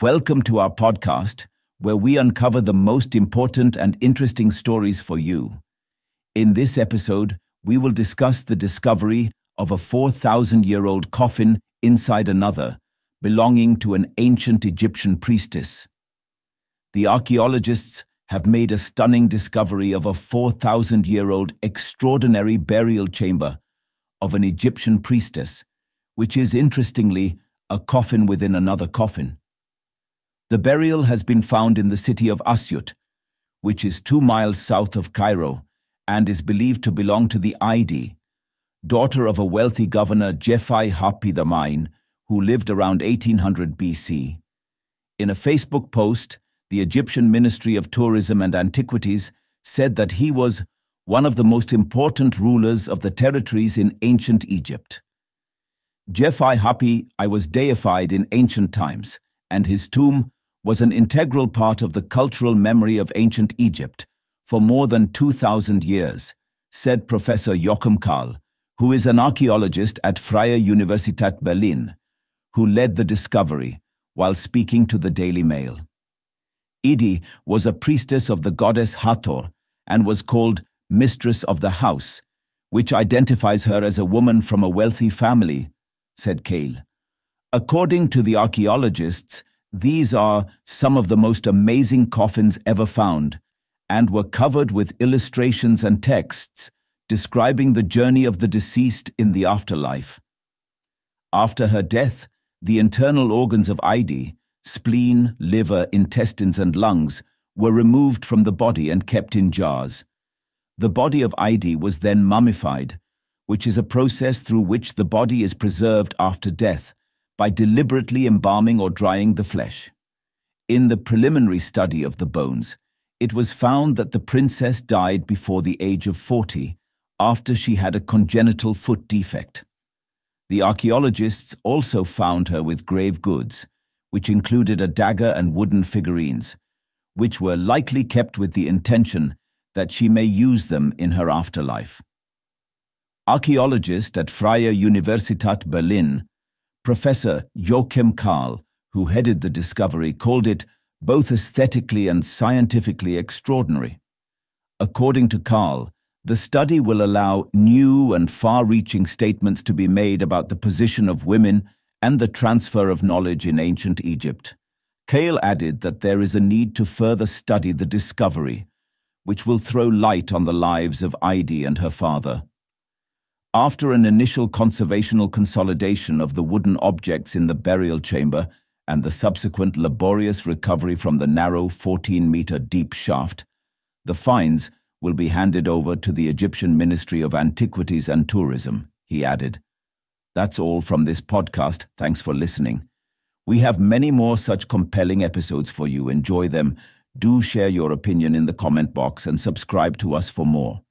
Welcome to our podcast, where we uncover the most important and interesting stories for you. In this episode, we will discuss the discovery of a 4,000-year-old coffin inside another, belonging to an ancient Egyptian priestess. The archaeologists have made a stunning discovery of a 4,000-year-old extraordinary burial chamber of an Egyptian priestess, which is, interestingly, a coffin within another coffin. The burial has been found in the city of Asyut, which is 2 miles south of Cairo, and is believed to belong to the Idi, daughter of a wealthy governor Djefai-Hapi I, who lived around 1800 BC. In a Facebook post, the Egyptian Ministry of Tourism and Antiquities said that he was one of the most important rulers of the territories in ancient Egypt. Djefai-Hapi I was deified in ancient times, and his tomb was an integral part of the cultural memory of ancient Egypt for more than 2,000 years, said Professor Joachim Karl, who is an archaeologist at Freie Universität Berlin, who led the discovery while speaking to the Daily Mail. Idi was a priestess of the goddess Hathor and was called Mistress of the House, which identifies her as a woman from a wealthy family, said Kale. According to the archaeologists, these are some of the most amazing coffins ever found, and were covered with illustrations and texts describing the journey of the deceased in the afterlife. After her death, the internal organs of Idi, spleen, liver, intestines, and lungs, were removed from the body and kept in jars. The body of Idi was then mummified, which is a process through which the body is preserved after death, by deliberately embalming or drying the flesh. In the preliminary study of the bones, it was found that the princess died before the age of 40, after she had a congenital foot defect. The archaeologists also found her with grave goods, which included a dagger and wooden figurines, which were likely kept with the intention that she may use them in her afterlife. Archaeologist at Freie Universität Berlin, Professor Joachim Karl, who headed the discovery, called it both aesthetically and scientifically extraordinary. According to Karl, the study will allow new and far-reaching statements to be made about the position of women and the transfer of knowledge in ancient Egypt. Kale added that there is a need to further study the discovery, which will throw light on the lives of Idi and her father. After an initial conservational consolidation of the wooden objects in the burial chamber and the subsequent laborious recovery from the narrow 14-meter deep shaft, the finds will be handed over to the Egyptian Ministry of Antiquities and Tourism, he added. That's all from this podcast. Thanks for listening. We have many more such compelling episodes for you. Enjoy them. Do share your opinion in the comment box and subscribe to us for more.